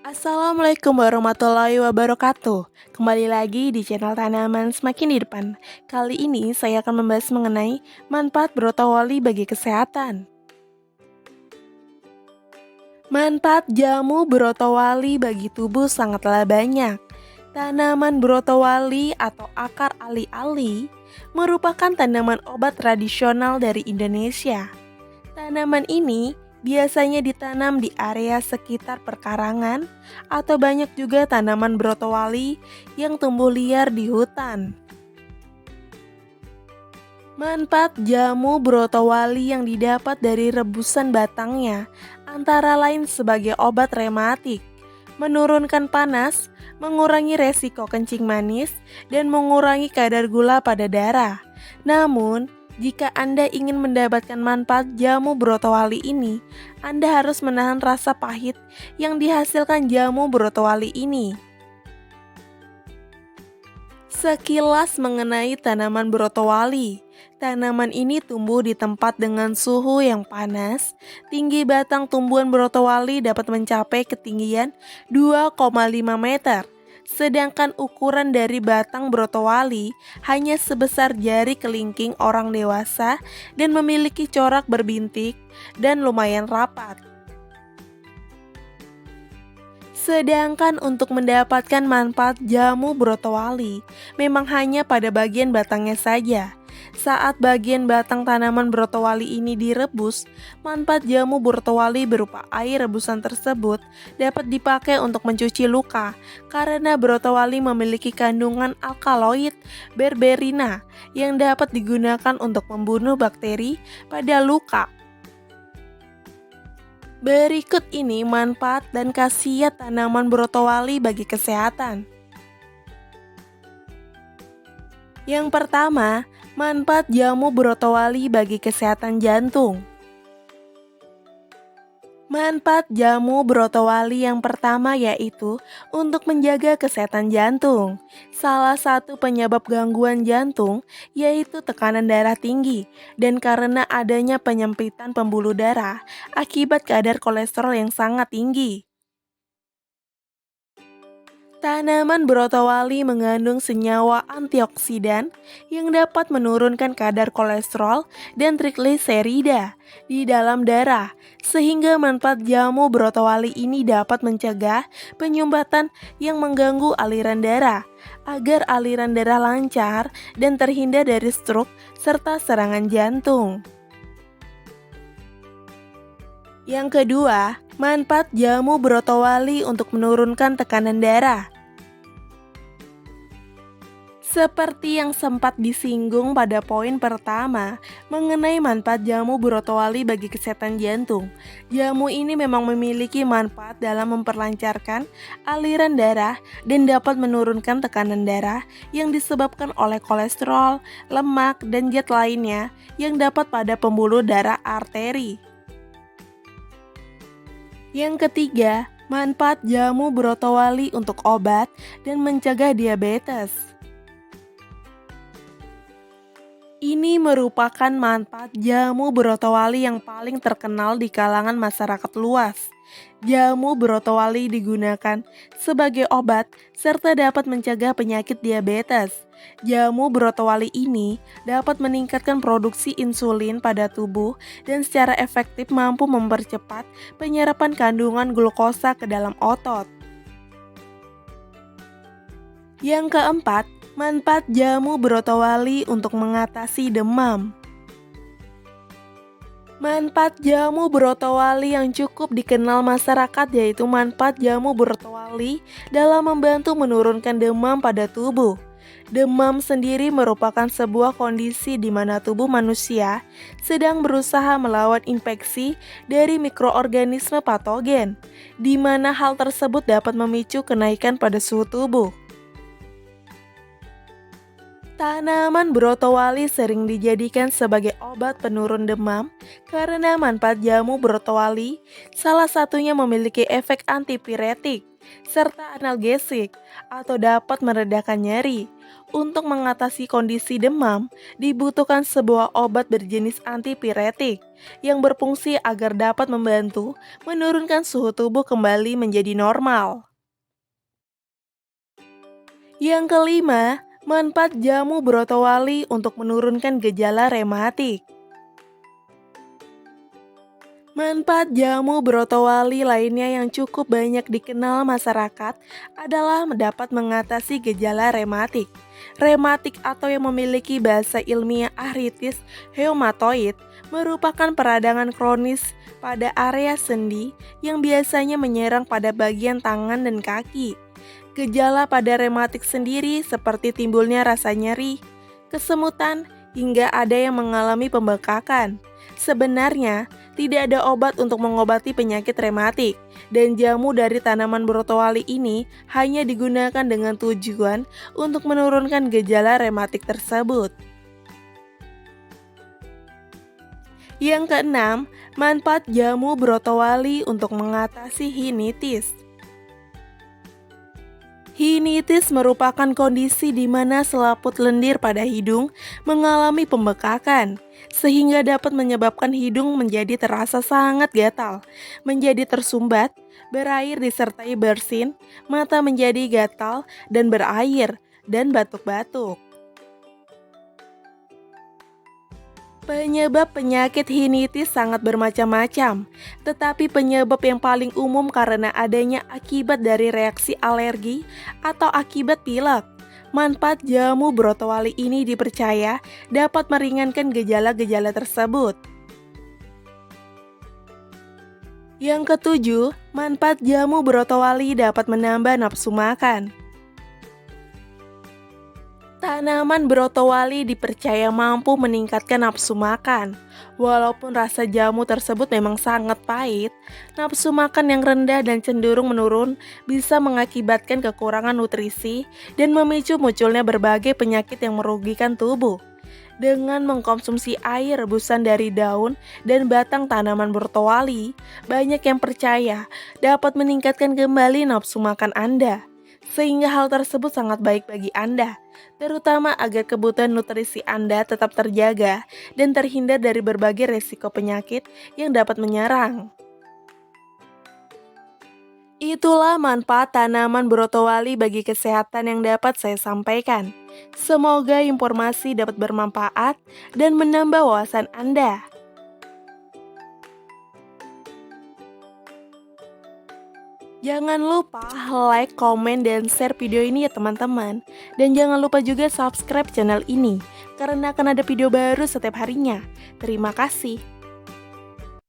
Assalamualaikum warahmatullahi wabarakatuh. Kembali lagi di channel Tanaman Semakin di Depan. Kali ini saya akan membahas mengenai manfaat brotowali bagi kesehatan. Manfaat jamu brotowali bagi tubuh sangatlah banyak. Tanaman brotowali atau akar ali-ali merupakan tanaman obat tradisional dari Indonesia. Tanaman ini biasanya ditanam di area sekitar perkarangan atau banyak juga tanaman brotowali yang tumbuh liar di hutan. Manfaat jamu brotowali yang didapat dari rebusan batangnya antara lain sebagai obat rematik, menurunkan panas, mengurangi resiko kencing manis, dan mengurangi kadar gula pada darah. Namun, jika Anda ingin mendapatkan manfaat jamu brotowali ini, Anda harus menahan rasa pahit yang dihasilkan jamu brotowali ini. Sekilas mengenai tanaman brotowali. Tanaman ini tumbuh di tempat dengan suhu yang panas. Tinggi batang tumbuhan brotowali dapat mencapai ketinggian 2,5 meter. Sedangkan ukuran dari batang brotowali hanya sebesar jari kelingking orang dewasa dan memiliki corak berbintik dan lumayan rapat. Sedangkan untuk mendapatkan manfaat jamu brotowali memang hanya pada bagian batangnya saja. Saat bagian batang tanaman brotowali ini direbus, manfaat jamu brotowali berupa air rebusan tersebut dapat dipakai untuk mencuci luka karena brotowali memiliki kandungan alkaloid berberina yang dapat digunakan untuk membunuh bakteri pada luka. Berikut ini manfaat dan khasiat tanaman brotowali bagi kesehatan. Yang pertama, manfaat jamu brotowali bagi kesehatan jantung. Manfaat jamu brotowali yang pertama yaitu untuk menjaga kesehatan jantung. Salah satu penyebab gangguan jantung yaitu tekanan darah tinggi dan karena adanya penyempitan pembuluh darah akibat kadar kolesterol yang sangat tinggi. Tanaman brotowali mengandung senyawa antioksidan yang dapat menurunkan kadar kolesterol dan trigliserida di dalam darah, sehingga manfaat jamu brotowali ini dapat mencegah penyumbatan yang mengganggu aliran darah, agar aliran darah lancar dan terhindar dari stroke serta serangan jantung. Yang kedua, manfaat jamu brotowali untuk menurunkan tekanan darah. Seperti yang sempat disinggung pada poin pertama mengenai manfaat jamu brotowali bagi kesehatan jantung. Jamu ini memang memiliki manfaat dalam memperlancarkan aliran darah dan dapat menurunkan tekanan darah yang disebabkan oleh kolesterol, lemak, dan zat lainnya yang dapat pada pembuluh darah arteri. Yang ketiga, manfaat jamu brotowali untuk obat dan mencegah diabetes. Ini merupakan manfaat jamu brotowali yang paling terkenal di kalangan masyarakat luas. Jamu brotowali digunakan sebagai obat serta dapat mencegah penyakit diabetes. Jamu brotowali ini dapat meningkatkan produksi insulin pada tubuh dan secara efektif mampu mempercepat penyerapan kandungan glukosa ke dalam otot. Yang keempat, manfaat jamu brotowali untuk mengatasi demam. Manfaat jamu brotowali yang cukup dikenal masyarakat yaitu manfaat jamu brotowali dalam membantu menurunkan demam pada tubuh. Demam sendiri merupakan sebuah kondisi di mana tubuh manusia sedang berusaha melawan infeksi dari mikroorganisme patogen, di mana hal tersebut dapat memicu kenaikan pada suhu tubuh. Tanaman brotowali sering dijadikan sebagai obat penurun demam karena manfaat jamu brotowali salah satunya memiliki efek antipiretik serta analgesik atau dapat meredakan nyeri. Untuk mengatasi kondisi demam, dibutuhkan sebuah obat berjenis antipiretik yang berfungsi agar dapat membantu menurunkan suhu tubuh kembali menjadi normal. Yang kelima, manfaat jamu brotowali untuk menurunkan gejala rematik. Manfaat jamu brotowali lainnya yang cukup banyak dikenal masyarakat adalah dapat mengatasi gejala rematik. Rematik atau yang memiliki bahasa ilmiah artritis rheumatoid merupakan peradangan kronis pada area sendi yang biasanya menyerang pada bagian tangan dan kaki. Gejala pada rematik sendiri seperti timbulnya rasa nyeri, kesemutan, hingga ada yang mengalami pembekakan. Sebenarnya, tidak ada obat untuk mengobati penyakit rematik, dan jamu dari tanaman brotowali ini hanya digunakan dengan tujuan untuk menurunkan gejala rematik tersebut. Yang keenam, manfaat jamu brotowali untuk mengatasi rhinitis. Rhinitis merupakan kondisi di mana selaput lendir pada hidung mengalami pembekakan, sehingga dapat menyebabkan hidung menjadi terasa sangat gatal, menjadi tersumbat, berair disertai bersin, mata menjadi gatal dan berair, dan batuk-batuk. Penyebab penyakit rhinitis sangat bermacam-macam, tetapi penyebab yang paling umum karena adanya akibat dari reaksi alergi atau akibat pilek. Manfaat jamu brotowali ini dipercaya dapat meringankan gejala-gejala tersebut. Yang ketujuh, manfaat jamu brotowali dapat menambah nafsu makan. Tanaman brotowali dipercaya mampu meningkatkan nafsu makan. Walaupun rasa jamu tersebut memang sangat pahit, nafsu makan yang rendah dan cenderung menurun bisa mengakibatkan kekurangan nutrisi dan memicu munculnya berbagai penyakit yang merugikan tubuh. Dengan mengkonsumsi air rebusan dari daun dan batang tanaman brotowali, banyak yang percaya dapat meningkatkan kembali nafsu makan Anda. Sehingga hal tersebut sangat baik bagi Anda, terutama agar kebutuhan nutrisi Anda tetap terjaga dan terhindar dari berbagai resiko penyakit yang dapat menyerang. Itulah manfaat tanaman brotowali bagi kesehatan yang dapat saya sampaikan. Semoga informasi dapat bermanfaat dan menambah wawasan Anda. Jangan lupa like, komen, dan share video ini ya teman-teman. Dan jangan lupa juga subscribe channel ini, karena akan ada video baru setiap harinya. Terima kasih.